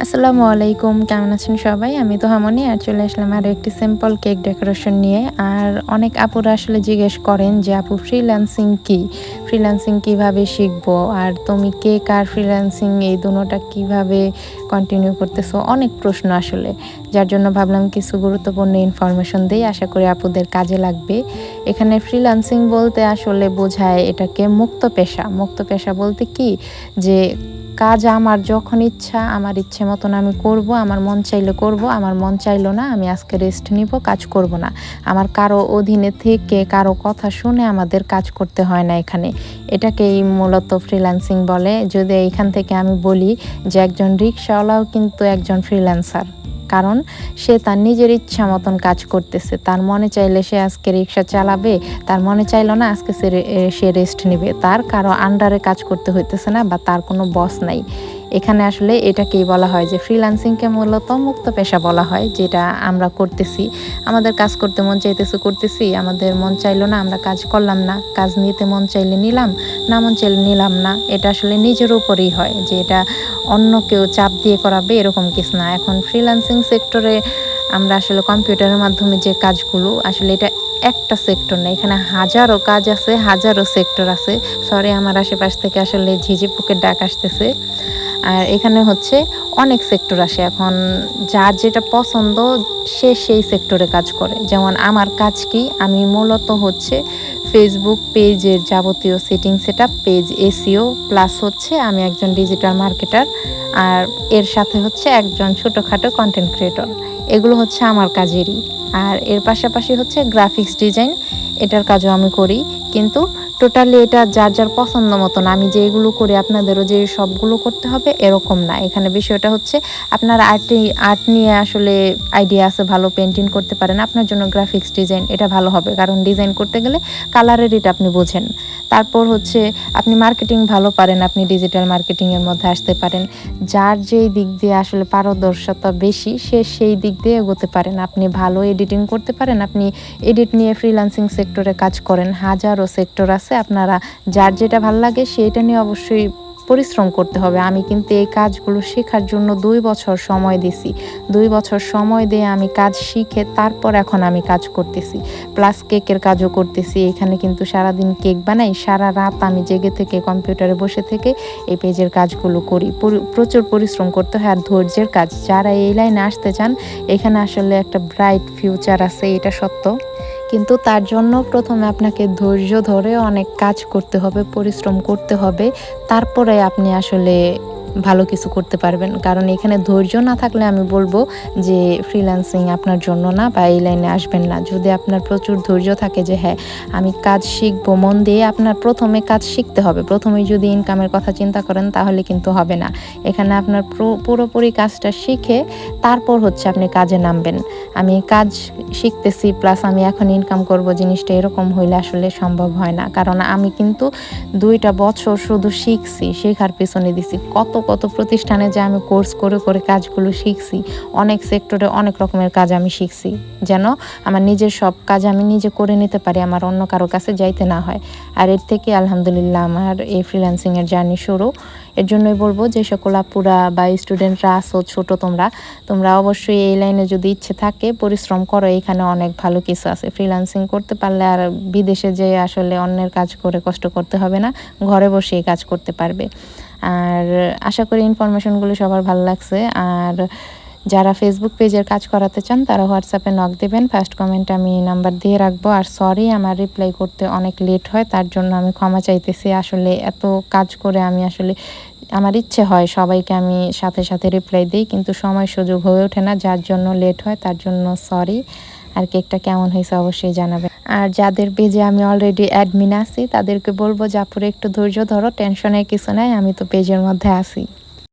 আসসালামু আলাইকুম, কেমন আছেন সবাই? আমি তো হামনি আর চলে আসলাম আরও একটি সিম্পল কেক ডেকোরেশন নিয়ে। আর অনেক আপুরা আসলে জিজ্ঞেস করেন যে আপু ফ্রিল্যান্সিং কি? ফ্রিল্যান্সিং কিভাবে শিখবো? আর তুমি কেক আর ফ্রিল্যান্সিং এই দোনোটা কিভাবে কন্টিনিউ করতেছো? অনেক প্রশ্ন আসলে। যার জন্য ভাবলাম কিছু গুরুত্বপূর্ণ ইনফরমেশন দেই, আশা করি আপুদের কাজে লাগবে। এখানে ফ্রিল্যান্সিং বলতে আসলে বোঝায় এটাকে মুক্ত পেশা। মুক্ত পেশা বলতে কি যে কাজ আমার যখন ইচ্ছা, আমার ইচ্ছে মতন আমি করব, আমার মন চাইলে করব, আমার মন চাইলো না আমি আজকে রেস্ট নিব, কাজ করব না। আমার কারো অধীনে থেকে কারো কথা শুনে আমাদের কাজ করতে হয় না এখানে। এটাকেই মূলত ফ্রিল্যান্সিং বলে। যদি এইখান থেকে আমি বলি যে একজন রিক্সাওয়ালাও কিন্তু একজন ফ্রিল্যান্সার। কারণ সে তার নিজের ইচ্ছা মতন কাজ করতেছে। তার মনে চাইলে সে আজকে রিক্সা চালাবে, তার মনে চাইলো না আজকে সে রেস্ট নিবে। তার কারো আন্ডারে কাজ করতে হইতেছে না বা তার কোনো বস নাই। এখানে আসলে এটাকেই বলা হয় যে ফ্রিল্যান্সিংকে মূলত মুক্ত পেশা বলা হয়, যেটা আমরা করতেছি। আমাদের কাজ করতে মন চাইতেছে করতেছি, আমাদের মন চাইলো না আমরা কাজ করলাম না, কাজ নিতে মন চাইলে নিলাম, না মন চাইলে নিলাম না। এটা আসলে নিজের উপরেই হয়, যে এটা অন্য কেউ চাপ দিয়ে করাবে এরকম কিছু না। এখন ফ্রিল্যান্সিং সেক্টরে আমরা আসলে কম্পিউটারের মাধ্যমে যে কাজগুলো, আসলে এটা একটা সেক্টর না, এখানে হাজারো কাজ আছে, হাজারো সেক্টর আছে। সরি, আমার আশেপাশ থেকে আসলে ঝিঝি পোকের ডাক আসতেছে। আর এখানে হচ্ছে অনেক সেক্টর আসে। এখন যার যেটা পছন্দ সে সেই সেক্টরে কাজ করে। যেমন আমার কাজ কি, আমি মূলত হচ্ছে ফেসবুক পেজের যাবতীয় setting setup, page SEO, plus হচ্ছে আমি একজন ডিজিটাল মার্কেটার, আর এর সাথে হচ্ছে একজন ছোটোখাটো কন্টেন্ট ক্রিয়েটর। এগুলো হচ্ছে আমার কাজেরই। আর এর পাশাপাশি হচ্ছে গ্রাফিক্স ডিজাইন, এটার কাজও আমি করি। কিন্তু টোটালি এটা যার যার পছন্দ মতন। আমি যেগুলো করি আপনাদেরও যে সবগুলো করতে হবে এরকম না। এখানে বিষয়টা হচ্ছে আপনার আর্ট নিয়ে আসলে আইডিয়া আছে, ভালো পেন্টিং করতে পারেন, আপনার জন্য গ্রাফিক্স ডিজাইন এটা ভালো হবে। কারণ ডিজাইন করতে গেলে কালারের এটা আপনি বোঝেন। তারপর হচ্ছে আপনি মার্কেটিং ভালো পারেন, আপনি ডিজিটাল মার্কেটিংয়ের মধ্যে আসতে পারেন। যার যেই দিক দিয়ে আসলে পারদর্শিতা বেশি সে সেই দিক দিয়ে এগোতে পারেন। আপনি ভালো এডিটিং করতে পারেন, আপনি এডিট নিয়ে ফ্রিল্যান্সিং সেক্টরে কাজ করেন। হাজারো সেক্টর আছে, আপনারা যার যেটা ভালো লাগে সেইটা নিয়ে অবশ্যই পরিশ্রম করতে হবে। আমি কিন্তু এই কাজগুলো শেখার জন্য 2 বছর সময় দিছি। 2 বছর সময় দিয়ে আমি কাজ শিখে তারপর এখন আমি কাজ করতেছি। প্লাস কেকের কাজও করতেছি। এখানে কিন্তু সারাদিন কেক বানাই, সারা রাত আমি জেগে থেকে কম্পিউটারে বসে থেকে এই পেজের কাজগুলো করি। প্রচুর পরিশ্রম করতে হয় আর ধৈর্যের কাজ। যারা এই লাইনে আসতে চান, এখানে আসলে একটা ব্রাইট ফিউচার আছে, এটা সত্য। কিন্তু তার জন্য প্রথমে আপনাকে ধৈর্য ধরে অনেক কাজ করতে হবে, পরিশ্রম করতে হবে। তারপরে আপনি আসলে ভালো কিছু করতে পারবেন। কারণ এখানে ধৈর্য না থাকলে আমি বলবো যে ফ্রিল্যান্সিং আপনার জন্য না, বা এই লাইনে আসবেন না। যদি আপনার প্রচুর ধৈর্য থাকে যে হ্যাঁ আমি কাজ শিখবো মন দিয়ে, আপনার প্রথমে কাজ শিখতে হবে। প্রথমেই যদি ইনকামের কথা চিন্তা করেন তাহলে কিন্তু হবে না। এখানে আপনার পুরোপুরি কাজটা শিখে তারপর হচ্ছে আপনি কাজে নামবেন। আমি কাজ শিখতেছি প্লাস আমি এখন ইনকাম করব, জিনিসটা এরকম হইলে আসলে সম্ভব হয় না। কারণ আমি কিন্তু 2টা বছর শুধু শিখছি, শেখার পেছনে দিছি। কত কত প্রতিষ্ঠানে যে আমি কোর্স করে করে কাজগুলো শিখছি, অনেক সেক্টরে অনেক রকমের কাজ আমি শিখছি, যেন আমার নিজের সব কাজ আমি নিজে করে নিতে পারি, আমার অন্য কারো কাছে যাইতে না হয়। আর এর থেকে আলহামদুলিল্লাহ আমার এই ফ্রিল্যান্সিংয়ের জার্নি শুরু। এর জন্যই বলবো যে সকল আপুরা বা স্টুডেন্টরা আসো ছোট, তোমরা অবশ্যই এই লাইনে যদি ইচ্ছে থাকে পরিশ্রম করো। এখানে অনেক ভালো কিছু আছে। ফ্রিল্যান্সিং করতে পারলে আর বিদেশে যেয়ে আসলে অন্যের কাজ করে কষ্ট করতে হবে না, ঘরে বসেই কাজ করতে পারবে। আর আশা করি ইনফরমেশনগুলো সবার ভালো লাগছে। আর যারা ফেসবুক পেজের কাজ করাতে চান তারা হোয়াটসঅ্যাপে নক দেবেন, ফার্স্ট কমেন্টে আমি নাম্বার দিয়ে রাখবো। আর সরি, আমার রিপ্লাই করতে অনেক লেট হয়, তার জন্য আমি ক্ষমা চাইতেছি। আসলে এত কাজ করে আমি আসলে আমার ইচ্ছে হয় সবাইকে আমি সাথে সাথে রিপ্লাই দিই, কিন্তু সময় সুযোগ হয়ে ওঠে না, যার জন্য লেট হয়, তার জন্য সরি। আর কেকটা কেমন হয়েছে অবশ্যই জানাবেন। আর যাদের পেজে আমি অলরেডি অ্যাডমিন আছি তাদেরকে বলবো যে আপুরে একটু ধৈর্য ধরো, টেনশনের কিছু নাই, আমি তো পেজের মধ্যে আছি।